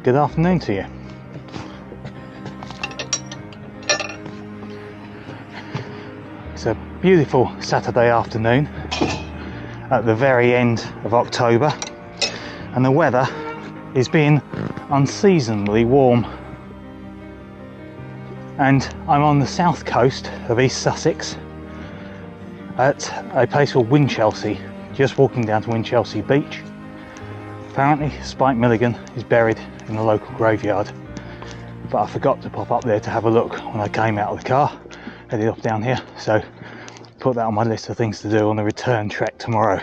good afternoon to you. It's a beautiful Saturday afternoon at the very end of October, and the weather is being unseasonably warm. And I'm on the south coast of East Sussex at a place called Winchelsea, just walking down to Winchelsea beach. Apparently Spike Milligan is buried in the local graveyard, but I forgot to pop up there to have a look when I came out of the car, headed off down here, so put that on my list of things to do on the return trek tomorrow.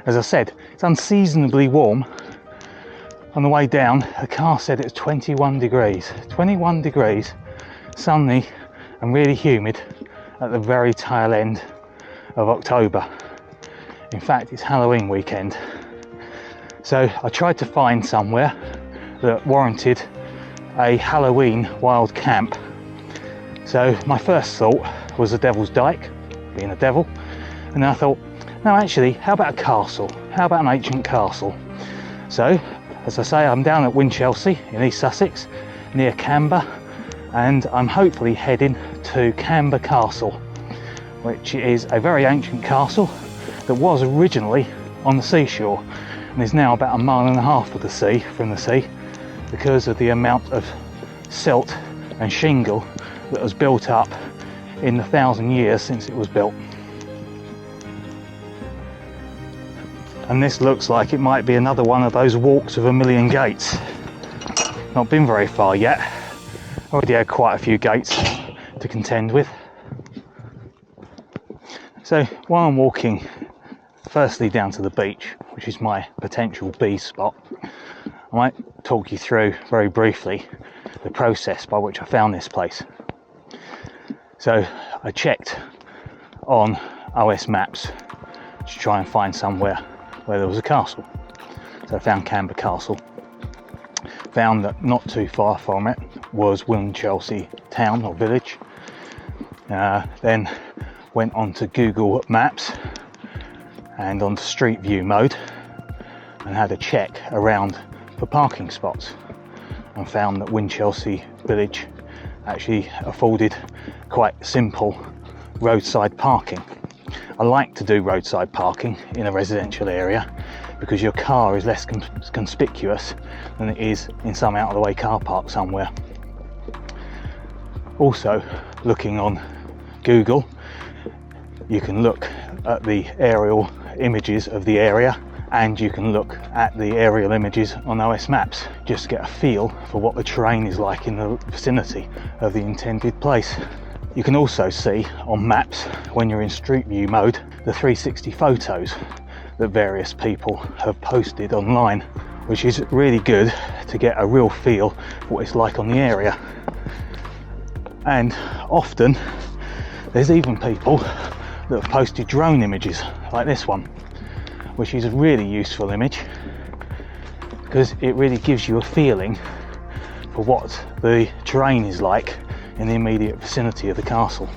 As I said, it's unseasonably warm. On the way down, the car said it was 21 degrees. 21 degrees, sunny and really humid at the very tail end of October. In fact, it's Halloween weekend. So I tried to find somewhere that warranted a Halloween wild camp. So my first thought was the Devil's Dyke, being a devil. And then I thought, no, actually, how about a castle? How about an ancient castle? So, as I say, I'm down at Winchelsea in East Sussex, near Camber, and I'm hopefully heading to Camber Castle, which is a very ancient castle that was originally on the seashore and is now about 1.5 miles from the sea because of the amount of silt and shingle that was built up in the 1,000 years since it was built. And this looks like it might be another one of those walks of a million gates. Not been very far yet. Already had quite a few gates to contend with. So while I'm walking firstly down to the beach, which is my potential bee spot, I might talk you through very briefly the process by which I found this place. So I checked on OS maps to try and find somewhere where there was a castle. So I found Camber Castle. Found that not too far from it was Winchelsea town or village. Then went on to Google Maps and onto Street View mode and had a check around for parking spots, and found that Winchelsea village actually afforded quite simple roadside parking. I like to do roadside parking in a residential area because your car is less conspicuous than it is in some out of the way car park somewhere. Also, looking on Google, you can look at the aerial images of the area, and you can look at the aerial images on OS maps just to get a feel for what the terrain is like in the vicinity of the intended place. You can also see on maps, when you're in Street View mode, the 360 photos that various people have posted online, which is really good to get a real feel for what it's like on the area. And often there's even people that have posted drone images like this one, which is a really useful image because it really gives you a feeling for what the terrain is like in the immediate vicinity of the castle.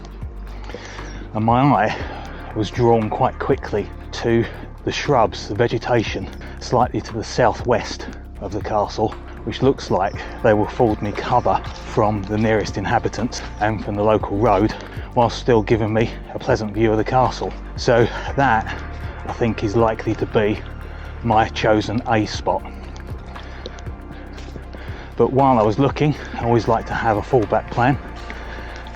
And my eye was drawn quite quickly to the shrubs, the vegetation slightly to the southwest of the castle, which looks like they will afford me cover from the nearest inhabitants and from the local road, whilst still giving me a pleasant view of the castle. So that, I think, is likely to be my chosen A spot. But while I was looking, I always like to have a fallback plan.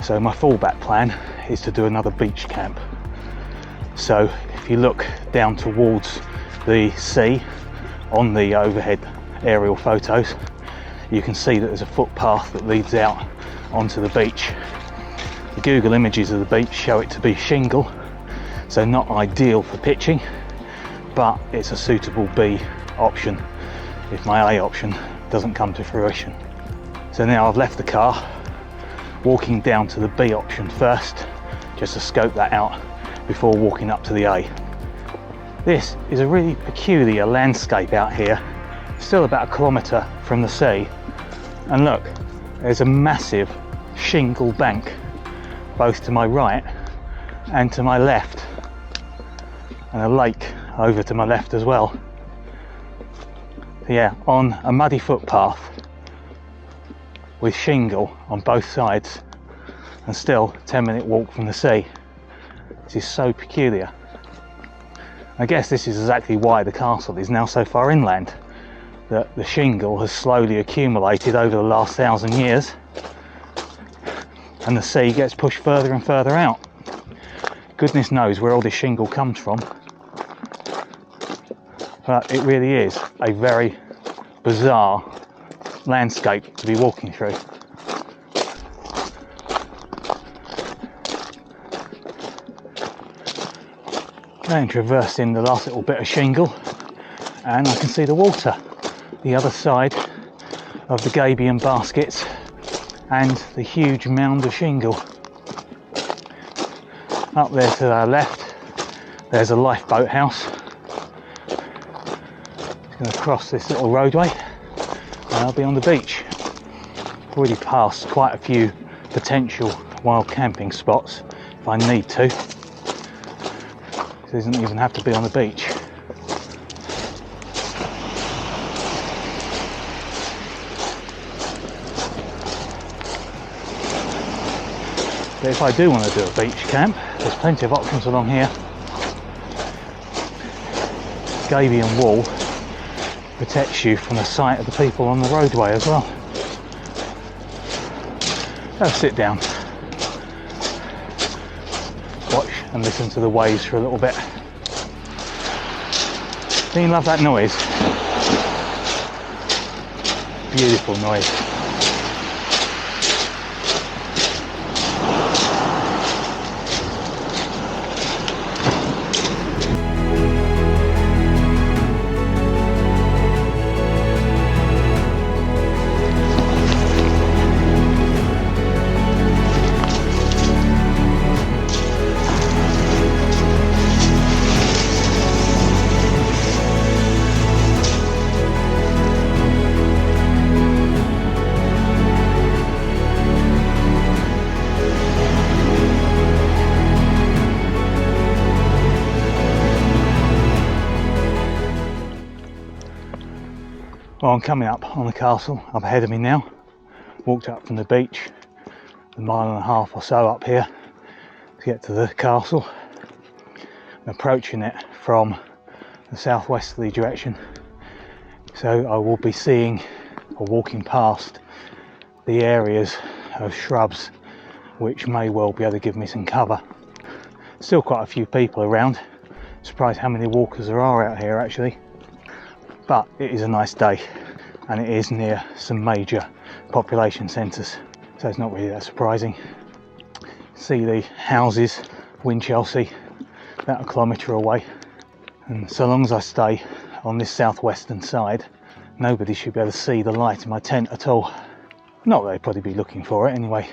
So my fallback plan is to do another beach camp. So if you look down towards the sea on the overhead aerial photos, you can see that there's a footpath that leads out onto the beach. The Google images of the beach show it to be shingle, so not ideal for pitching, but it's a suitable B option if my A option doesn't come to fruition. So now I've left the car, walking down to the B option first, just to scope that out before walking up to the A. This is a really peculiar landscape out here, still about 1 kilometre from the sea, and look, there's a massive shingle bank both to my right and to my left, and a lake over to my left as well. So yeah, on a muddy footpath with shingle on both sides and still 10-minute walk from the sea. This is so peculiar. I guess this is exactly why the castle is now so far inland, that the shingle has slowly accumulated over the last 1,000 years and the sea gets pushed further and further out. Goodness knows where all this shingle comes from, but it really is a very bizarre landscape to be walking through. Then traversing the last little bit of shingle and I can see the water, the other side of the gabion baskets and the huge mound of shingle. Up there to our left there's a lifeboat house. Just going to cross this little roadway and I'll be on the beach. Already passed quite a few potential wild camping spots if I need to. It doesn't even have to be on the beach. But if I do want to do a beach camp, there's plenty of options along here. Gabion wall protects you from the sight of the people on the roadway as well. Have a sit down, watch and listen to the waves for a little bit. Don't you love that noise? Beautiful noise. Well, I'm coming up on the castle up ahead of me now. Walked up from the beach, a mile and a half or so up here to get to the castle. I'm approaching it from the southwesterly direction, so I will be seeing or walking past the areas of shrubs which may well be able to give me some cover. Still quite a few people around. Surprised how many walkers there are out here actually. But it is a nice day and it is near some major population centres, so it's not really that surprising. See the houses, Winchelsea, about 1 kilometre away, and so long as I stay on this southwestern side, nobody should be able to see the light in my tent at all. Not that they'd probably be looking for it anyway.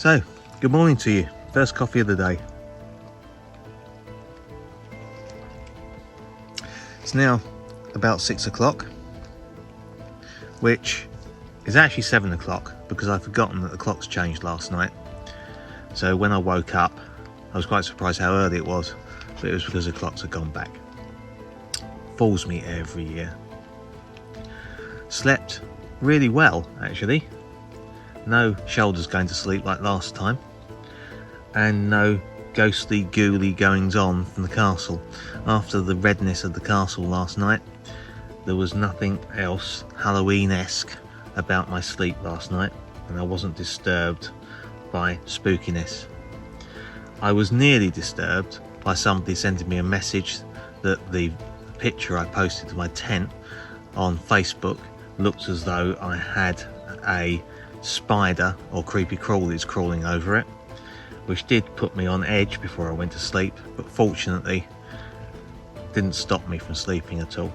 So, good morning to you. First coffee of the day. It's now about 6 o'clock, which is actually 7 o'clock because I'd forgotten that the clocks changed last night. So when I woke up, I was quite surprised how early it was, but it was because the clocks had gone back. Fools me every year. Slept really well, actually. No shoulders going to sleep like last time, and no ghostly ghouly goings on from the castle. After the redness of the castle last night, there was nothing else Halloween-esque about my sleep last night, and I wasn't disturbed by spookiness. I was nearly disturbed by somebody sending me a message that the picture I posted to my tent on Facebook looked as though I had a spider or creepy crawlies crawling over it, which did put me on edge before I went to sleep, but fortunately didn't stop me from sleeping at all.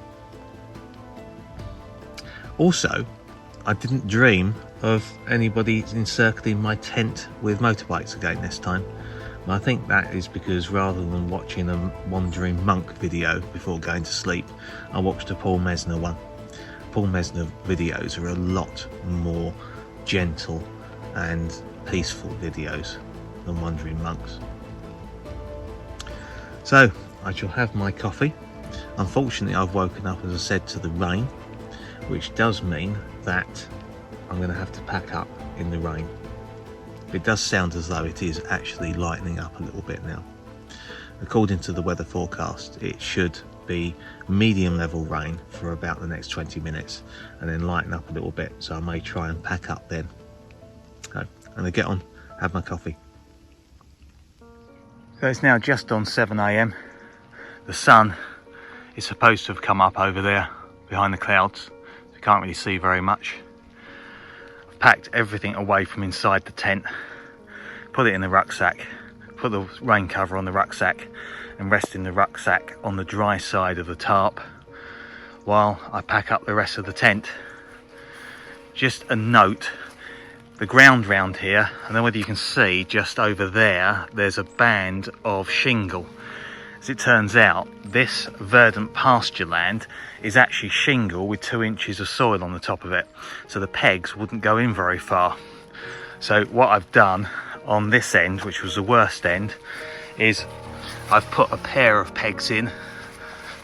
Also, I didn't dream of anybody encircling my tent with motorbikes again this time. And I think that is because rather than watching a wandering monk video before going to sleep, I watched a Paul Mesner one. Paul Mesner videos are a lot more gentle and peaceful videos than wandering monks. So I shall have my coffee. Unfortunately, I've woken up, as I said, to the rain, which does mean that I'm going to have to pack up in the rain. It does sound as though it is actually lightening up a little bit now. According to the weather forecast, it should be medium level rain for about the next 20 minutes and then lighten up a little bit, so I may try and pack up then. So I'm going to get on, have my coffee. So it's now just on 7 AM. The sun is supposed to have come up over there behind the clouds, so you can't really see very much. I've packed everything away from inside the tent, put it in the rucksack, put the rain cover on the rucksack and resting the rucksack on the dry side of the tarp while I pack up the rest of the tent. Just a note, the ground round here, I don't know whether you can see just over there, there's a band of shingle. As it turns out, this verdant pasture land is actually shingle with 2 inches of soil on the top of it, so the pegs wouldn't go in very far. So what I've done on this end, which was the worst end, is I've put a pair of pegs in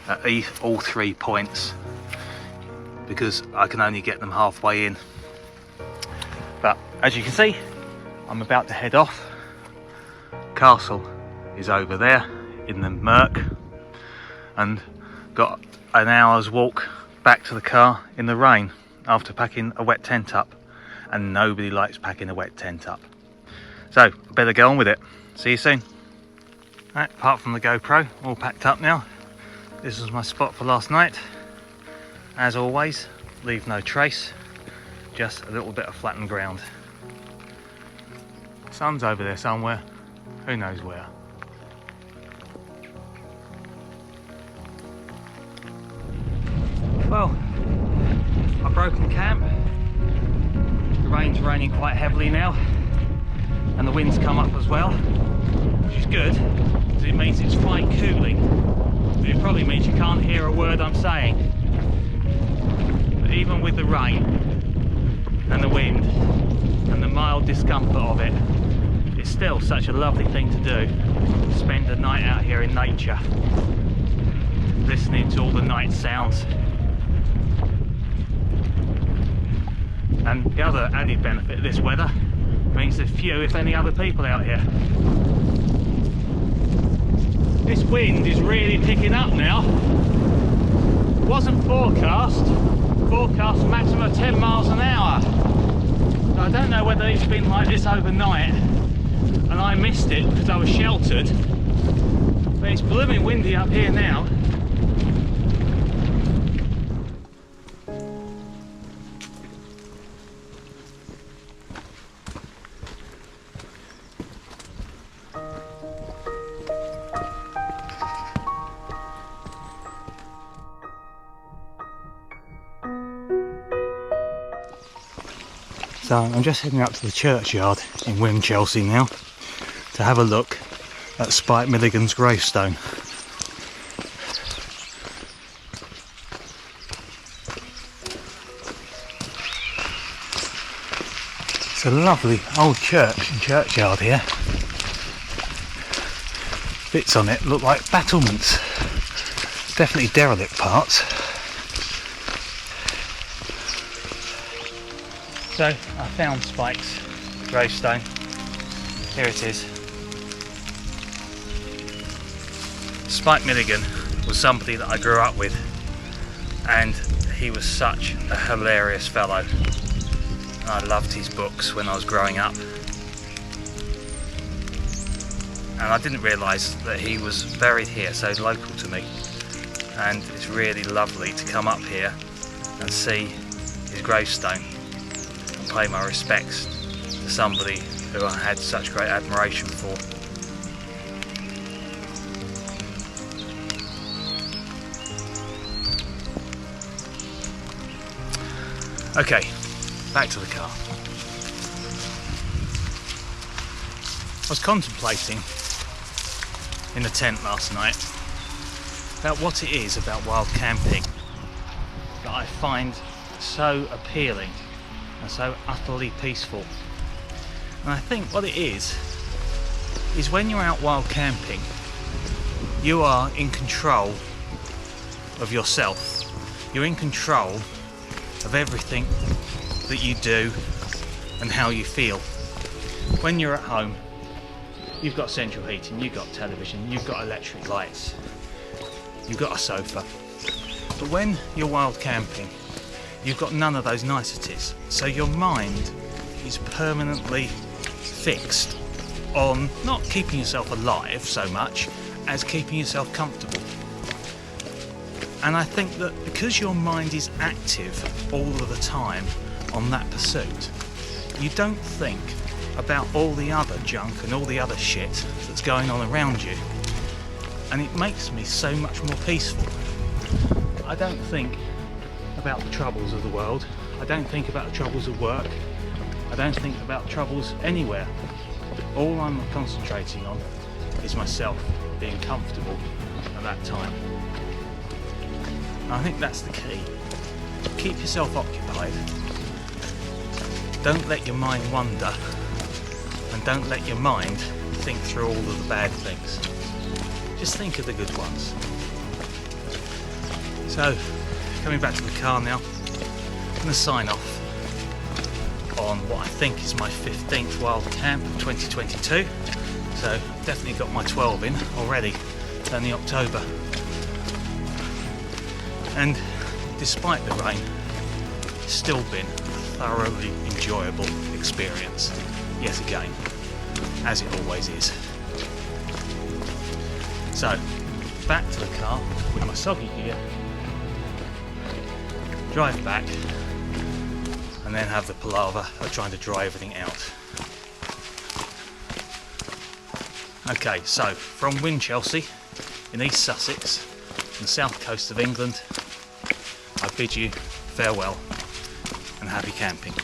at all 3 points because I can only get them halfway in. But as you can see, I'm about to head off. Castle is over there in the murk, and got an hour's walk back to the car in the rain after packing a wet tent up, and nobody likes packing a wet tent up. So I better get on with it. See you soon. Right, apart from the GoPro, all packed up now. This was my spot for last night. As always, leave no trace, just a little bit of flattened ground. Sun's over there somewhere, who knows where. Well, I've broken camp. The rain's raining quite heavily now, and the wind's come up as well, which is good, because it means it's quite cooling. But it probably means you can't hear a word I'm saying. But even with the rain and the wind and the mild discomfort of it, it's still such a lovely thing to do. Spend a night out here in nature, listening to all the night sounds. And the other added benefit of this weather means there's few, if any, other people out here. This wind is really picking up now. It wasn't forecast maximum of 10 miles an hour. So I don't know whether it's been like this overnight and I missed it because I was sheltered, but it's blooming windy up here now. So I'm just heading up to the churchyard in Winchelsea now to have a look at Spike Milligan's gravestone. It's a lovely old church and churchyard here. Bits on it look like battlements. Definitely derelict parts. So I found Spike's gravestone. Here it is. Spike Milligan was somebody that I grew up with, and he was such a hilarious fellow. And I loved his books when I was growing up. And I didn't realise that he was buried here, so local to me. And it's really lovely to come up here and see his gravestone and pay my respects to somebody who I had such great admiration for. Okay, back to the car. I was contemplating in the tent last night about what it is about wild camping that I find so appealing and so utterly peaceful. And I think what it is when you're out wild camping, you are in control of yourself. You're in control of everything that you do and how you feel. When you're at home, you've got central heating, you've got television, you've got electric lights, you've got a sofa. But when you're wild camping, you've got none of those niceties. So your mind is permanently fixed on not keeping yourself alive so much as keeping yourself comfortable. And I think that because your mind is active all of the time on that pursuit, you don't think about all the other junk and all the other shit that's going on around you. And it makes me so much more peaceful. I don't think about the troubles of the world. I don't think about the troubles of work. I don't think about troubles anywhere. All I'm concentrating on is myself being comfortable at that time. And I think that's the key. Keep yourself occupied. Don't let your mind wander, and don't let your mind think through all of the bad things. Just think of the good ones. So, coming back to the car now, I'm going to sign off on what I think is my 15th wild camp of 2022. So, definitely got my 12 in already, only October. And despite the rain, it's still been a thoroughly enjoyable experience, yet again, as it always is. So, back to the car with my soggy gear, drive back, and then have the palaver of trying to dry everything out. Okay, so from Winchelsea in East Sussex, on the south coast of England, I bid you farewell and happy camping.